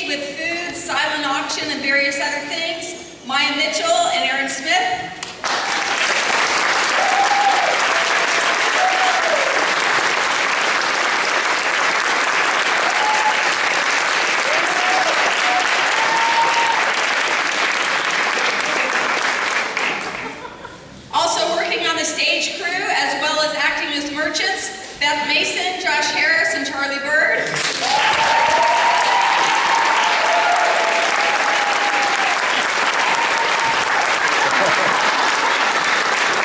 stage with food, silent auction, and various other things, Maya Mitchell and Aaron Smith. Also working on the stage crew as well as acting as merchants, Beth Mason, Josh Harris, and Charlie Bird.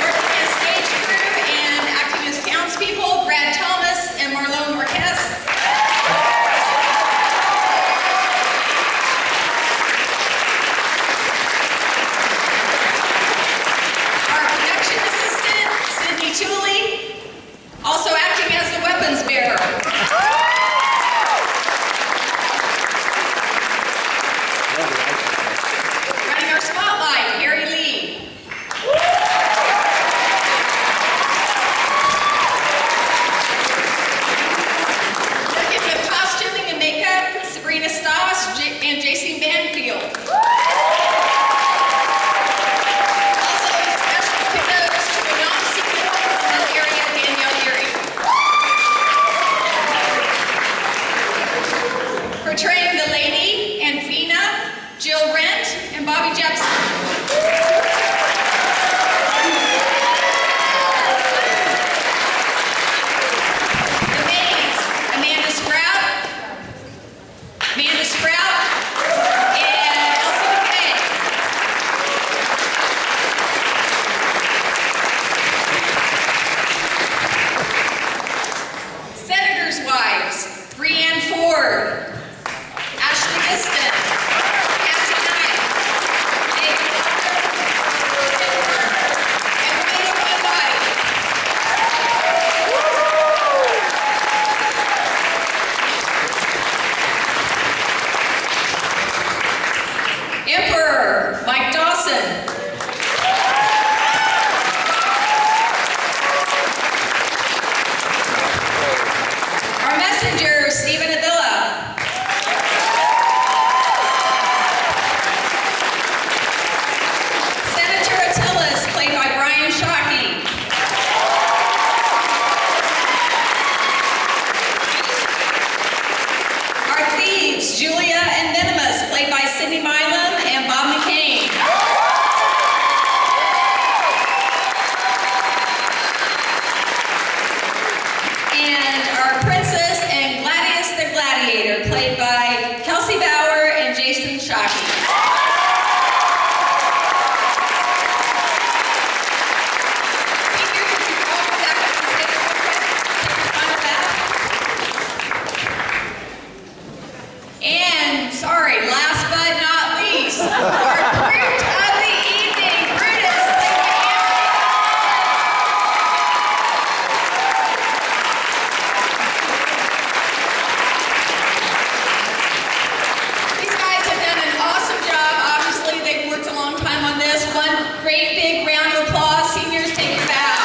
Working as stage crew and acting as townspeople, Brad Thomas and Marlone Marquez. Our production assistant, Sydney Tooley, also acting as the weapons bearer. Running our spotlight, Harry Lee. Working with costuming and makeup, Sabrina Stoss and Jason Banfield. Also, special kudos to a non-senior in the area, Danielle Erie. Portraying the lady and Vina, Jill Rent, and Bobby Jepson. The maids, Amanda Sprout, and Elsie McKay. Senators' wives, Breanne Ford, Ashley Diston, Kathy Knight, David Walker, and Wednesday White. Emperor, Mike Dawson. Our messenger, Stephen Avila. Senator Attilas, played by Brian Shockey. Our thieves, Julia and Minimus, played by Cindy Milam and Bob McCain. And our princess and Gladius the Gladiator, played by Kelsey Bauer and Jason Shockey. Senior, could you all come back up and stage real quick? Take your final bow. And, sorry, last but not least, our brute of the evening, Brutus, played by These guys have done an awesome job. Obviously, they've worked a long time on this. One great big round of applause. Seniors, take your bow.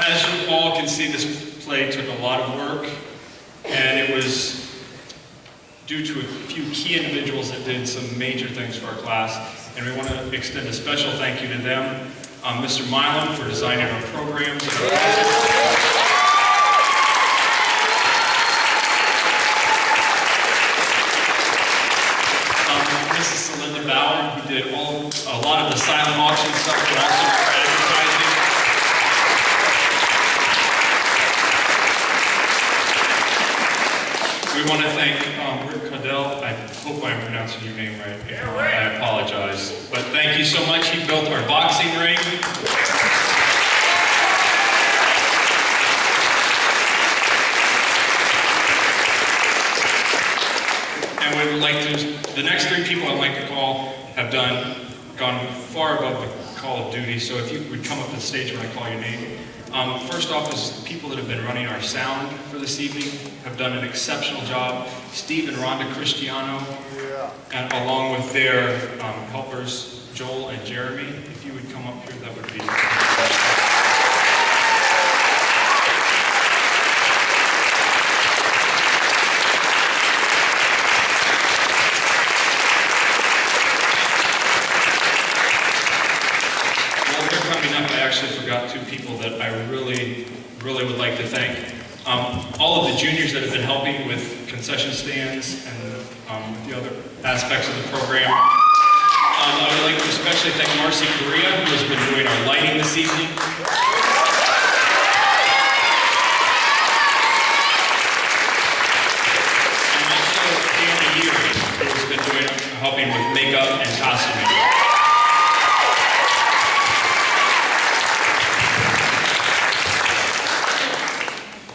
As you all can see, this play took a lot of work, and it was due to a few key individuals that did some major things for our class, and we want to extend a special thank you to them. Mr. Milam for designing our programs and our Mrs. Celinda Bauer, who did a lot of the silent auction stuff, but also for advertising. We want to thank Rick Cadell. I hope I'm pronouncing your name right. I apologize. But thank you so much. He built our boxing ring. And we would like to, the next three people I'd like to call have gone far above the call of duty. So if you would come up to the stage when I call your name. First off is the people that have been running our sound for this evening have done an exceptional job. Steve and Rhonda Cristiano, and along with their helpers, Joel and Jeremy. If you would come up here, that would be coming up, I actually forgot two people that I really would like to thank. All of the juniors that have been helping with concession stands and the other aspects of the program. I would like to especially thank Marcy Correa, who has been doing our lighting this evening. And also Danny Yeary, who has been helping with makeup and costuming.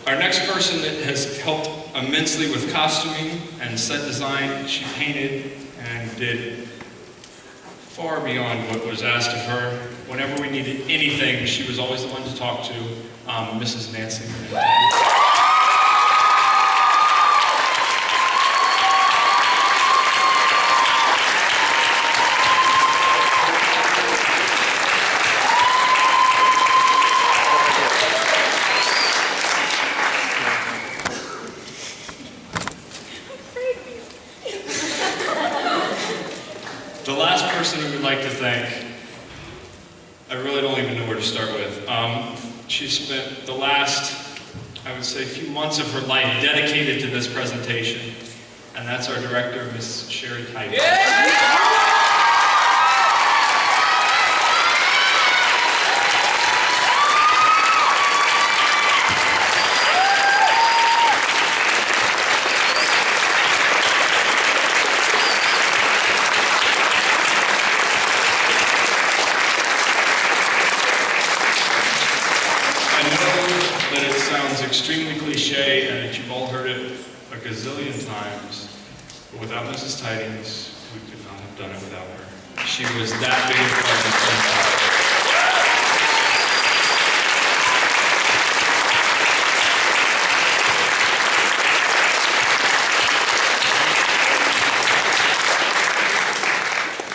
Our next person that has helped immensely with costuming and set design, she painted and did far beyond what was asked of her. Whenever we needed anything, she was always the one to talk to, Mrs. Nancy. The last person I would like to thank, I really don't even know where to start with. She spent the last, I would say, few months of her life dedicated to this presentation, and that's our director, Miss Sherry Type. That it sounds extremely cliche and that you've all heard it a gazillion times, but without Mrs. Tidings, we could not have done it without her. She was that big a part of the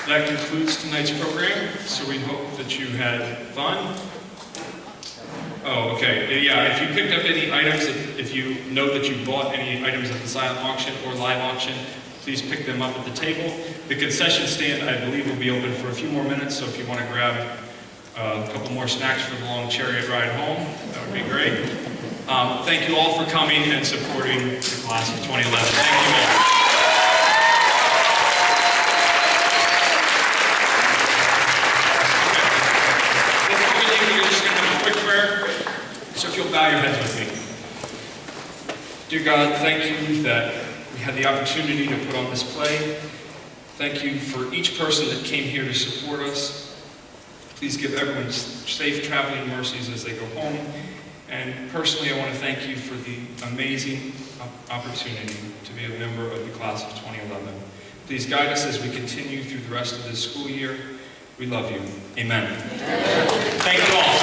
That concludes tonight's program, so we hope that you had fun. Oh, okay. Yeah, if you picked up any items, if you know that you bought any items at the silent auction or live auction, please pick them up at the table. The concession stand, I believe, will be open for a few more minutes, so if you want to grab a couple more snacks for the long chariot ride home, that would be great. Thank you all for coming and supporting the class of 2011. Thank you all. So if you'll bow your heads with me. Dear God, thank you that we had the opportunity to put on this play. Thank you for each person that came here to support us. Please give everyone safe traveling mercies as they go home. And personally, I want to thank you for the amazing opportunity to be a member of the class of 2011. Please guide us as we continue through the rest of this school year. We love you. Amen. Thank you all.